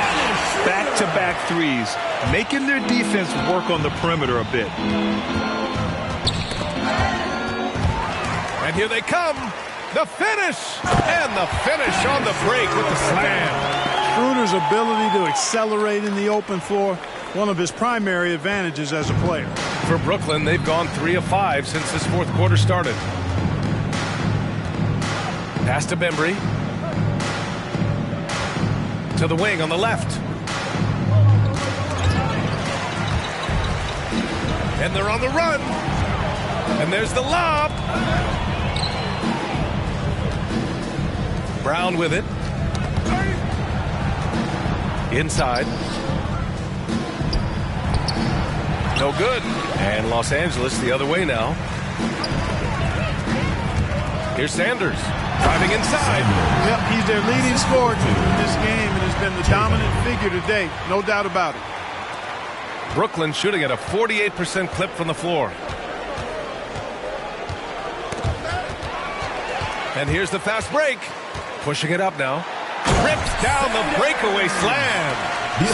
Back-to-back threes, making their defense work on the perimeter a bit. And here they come. The finish. And the finish on the break with the slam. Schroeder's ability to accelerate in the open floor, one of his primary advantages as a player. For Brooklyn, they've gone 3 of 5 since this fourth quarter started. Pass to Bembry. To the wing on the left. And they're on the run. And there's the lob. Brown with it. Inside. No good. And Los Angeles the other way now. Here's Sanders. Driving inside. Yep, he's their leading scorer in this game and has been the dominant figure today. No doubt about it. Brooklyn shooting at a 48% clip from the floor. And here's the fast break. Pushing it up now. Rips down the breakaway slam.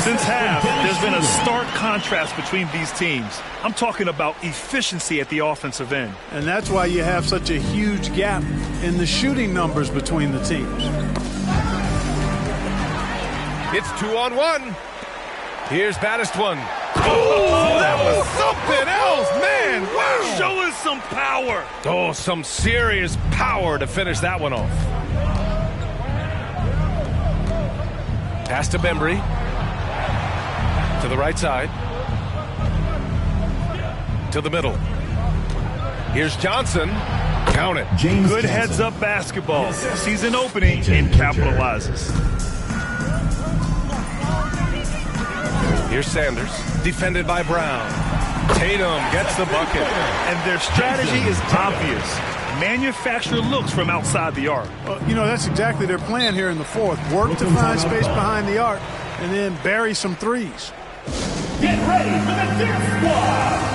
Since half, there's been a stark contrast between these teams. I'm talking about efficiency at the offensive end. And that's why you have such a huge gap in the shooting numbers between the teams. It's 2-on-1. Here's Baddest-One. Oh, that was something else, man. Wow. Show us some power. Oh, some serious power to finish that one off. Pass to Bembry. To the right side. To the middle. Here's Johnson. Count it. Good heads-up basketball. Sees an opening and capitalizes. Here's Sanders. Defended by Brown. Tatum gets the bucket. And their strategy is obvious. Manufacture looks from outside the arc. You know, that's exactly their plan here in the fourth. Work to find space behind the arc and then bury some threes. Get ready for the Dip Squad!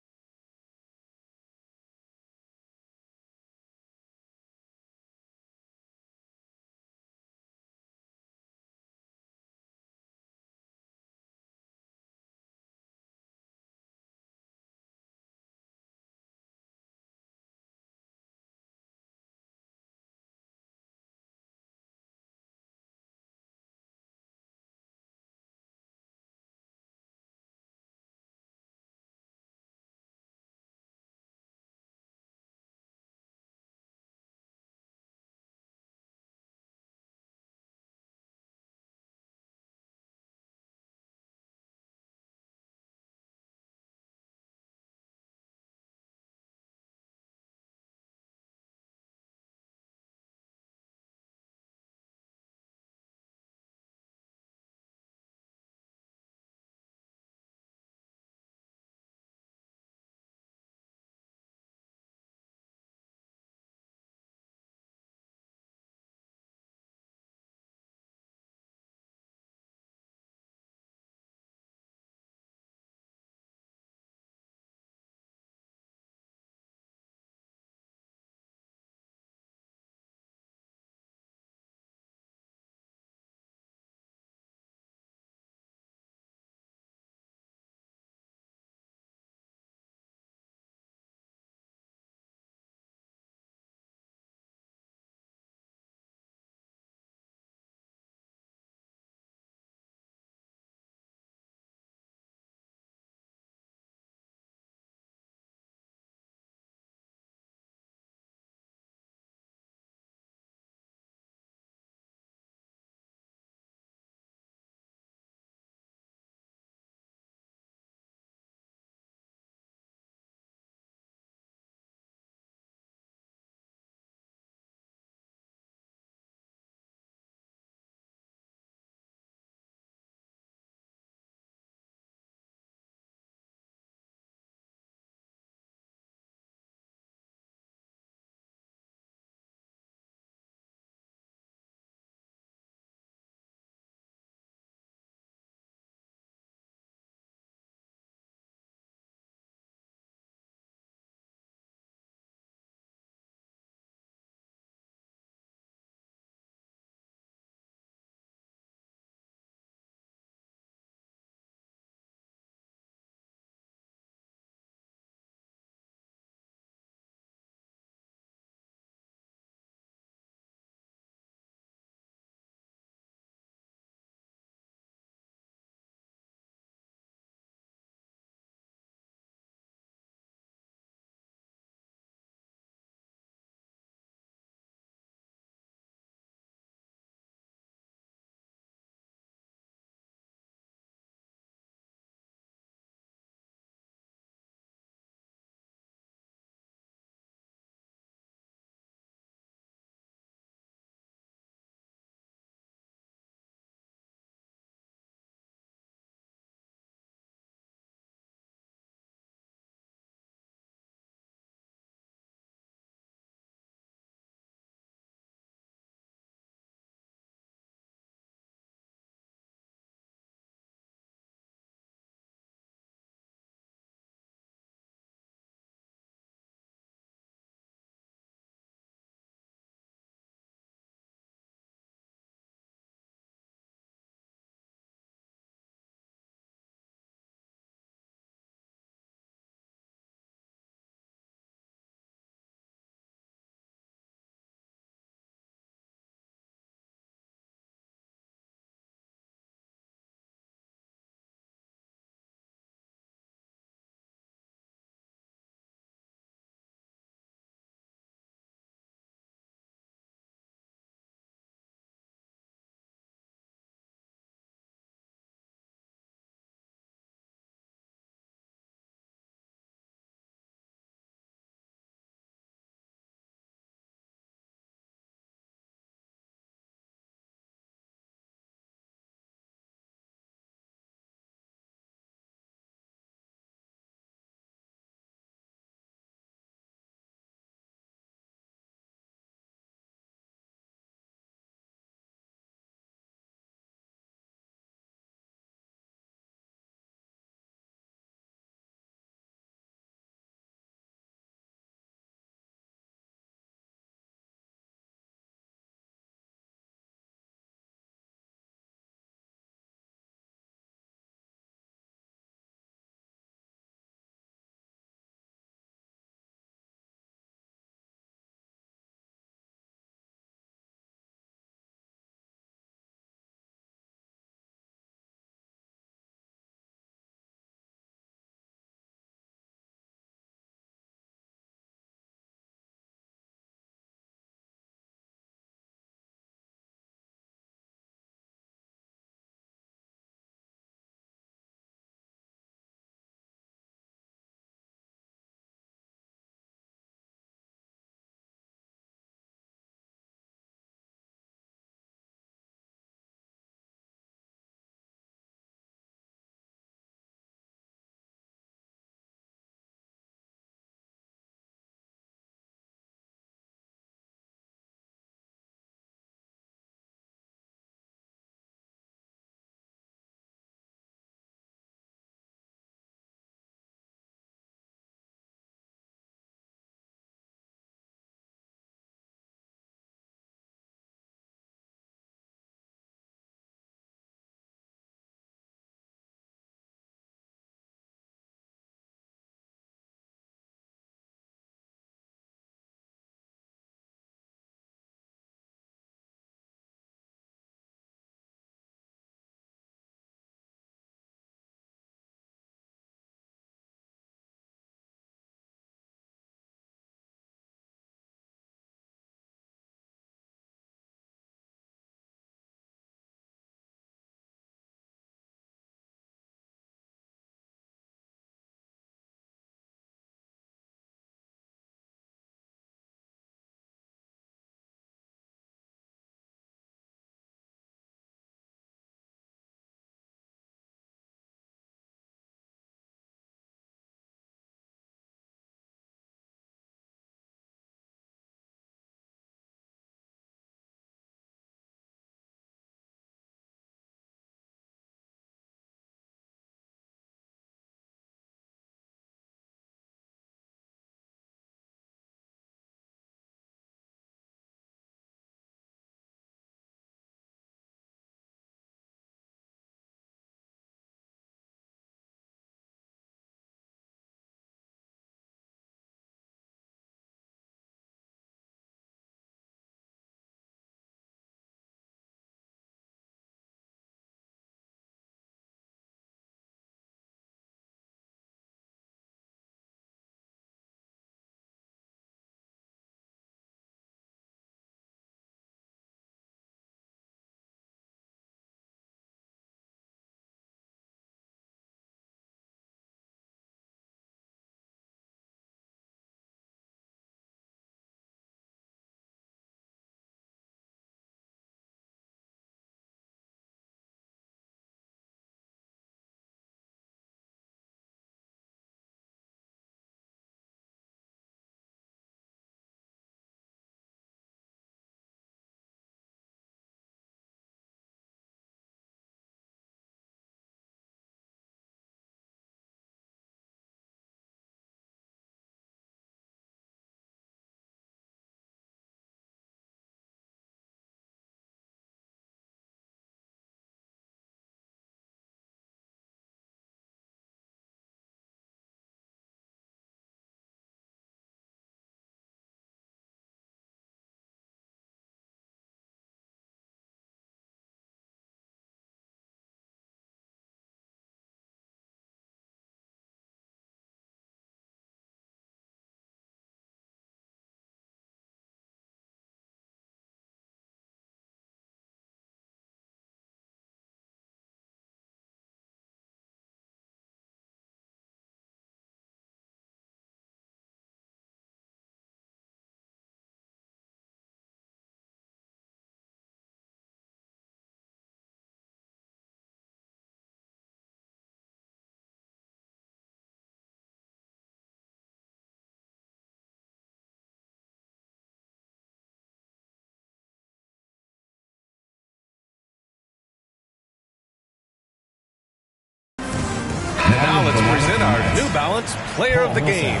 our New Balance Player of the Game.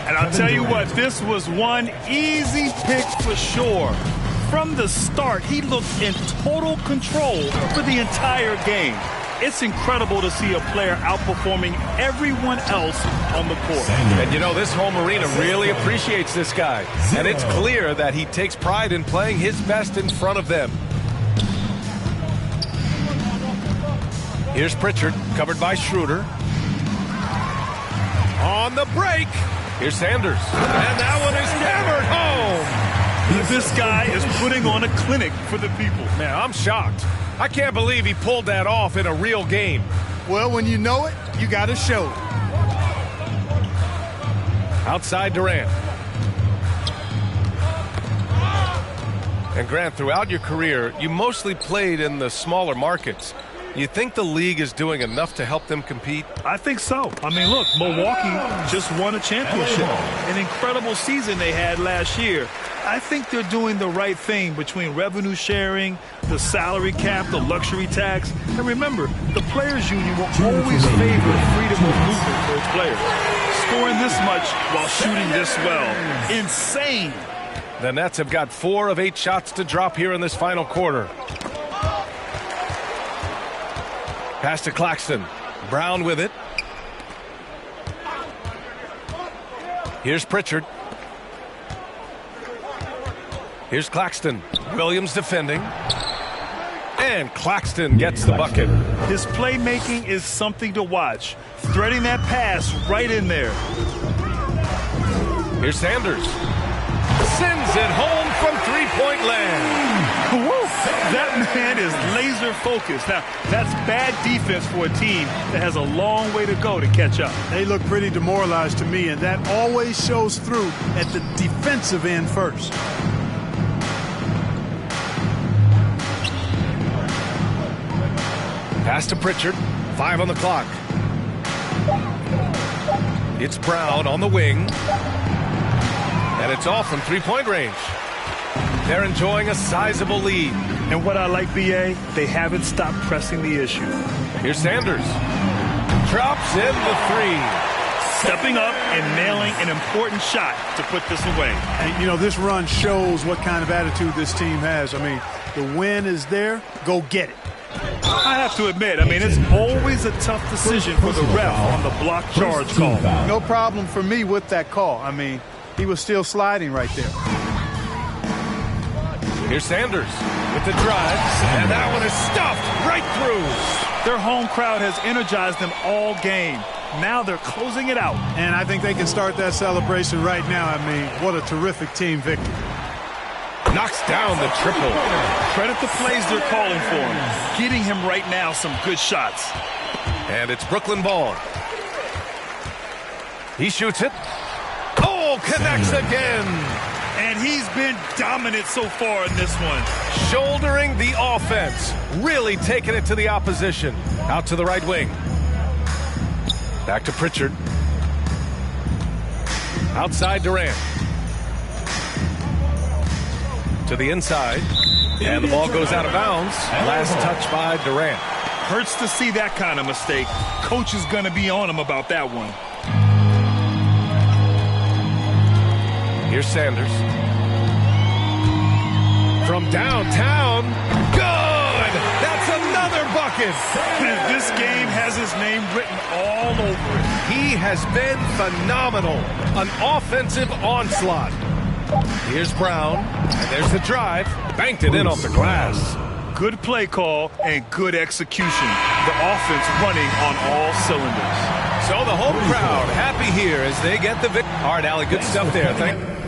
And I'll tell you what, this was one easy pick for sure. From the start, he looked in total control for the entire game. It's incredible to see a player outperforming everyone else on the court. And you know, this home arena really appreciates this guy. And it's clear that he takes pride in playing his best in front of them. Here's Pritchard, covered by Schroeder. On the break, here's Sanders. And that one is hammered home. This guy is putting on a clinic for the people. Man, I'm shocked. I can't believe he pulled that off in a real game. Well, when you know it, you got to show it. Outside Durant. And Grant, throughout your career, you mostly played in the smaller markets. You think the league is doing enough to help them compete? I think so. I mean, look, Milwaukee just won a championship. An incredible season they had last year. I think they're doing the right thing between revenue sharing, the salary cap, the luxury tax. And remember, the players' union will always favor freedom of movement for its players. Scoring this much while shooting this well. Insane. The Nets have got 4 of 8 shots to drop here in this final quarter. Pass to Claxton. Brown with it. Here's Pritchard. Here's Claxton. Williams defending. And Claxton gets the bucket. His playmaking is something to watch. Threading that pass right in there. Here's Sanders. Sends it home from three-point land. Woo! That man is laser focused. Now, that's bad defense for a team that has a long way to go to catch up. They look pretty demoralized to me, and that always shows through at the defensive end first. Pass to Pritchard. 5 on the clock. It's Brown on the wing. And it's off from three-point range. They're enjoying a sizable lead. And what I like, B.A., they haven't stopped pressing the issue. Here's Sanders. Drops in the 3. Stepping up and nailing an important shot to put this away. And, you know, this run shows what kind of attitude this team has. I mean, the win is there. Go get it. I have to admit, I mean, it's always a tough decision for the ref on the block charge call. No problem for me with that call. I mean, he was still sliding right there. Here's Sanders with the drive, and that one is stuffed right through. Their home crowd has energized them all game. Now they're closing it out. And I think they can start that celebration right now. I mean, what a terrific team victory. Knocks down the triple. Credit the plays they're calling for him. Getting him right now some good shots. And it's Brooklyn ball. He shoots it. Oh, connects again. And he's been dominant so far in this one. Shouldering the offense. Really taking it to the opposition. Out to the right wing. Back to Pritchard. Outside Durant. To the inside. And the ball goes out of bounds. Last touch by Durant. Hurts to see that kind of mistake. Coach is going to be on him about that one. Here's Sanders. From downtown. Good! That's another bucket! This game has his name written all over it. He has been phenomenal. An offensive onslaught. Here's Brown. And there's the drive. Banked it in off the glass. Good play call and good execution. The offense running on all cylinders. So the home crowd happy here as they get the victory. All right, Allie, good stuff there. Thank you.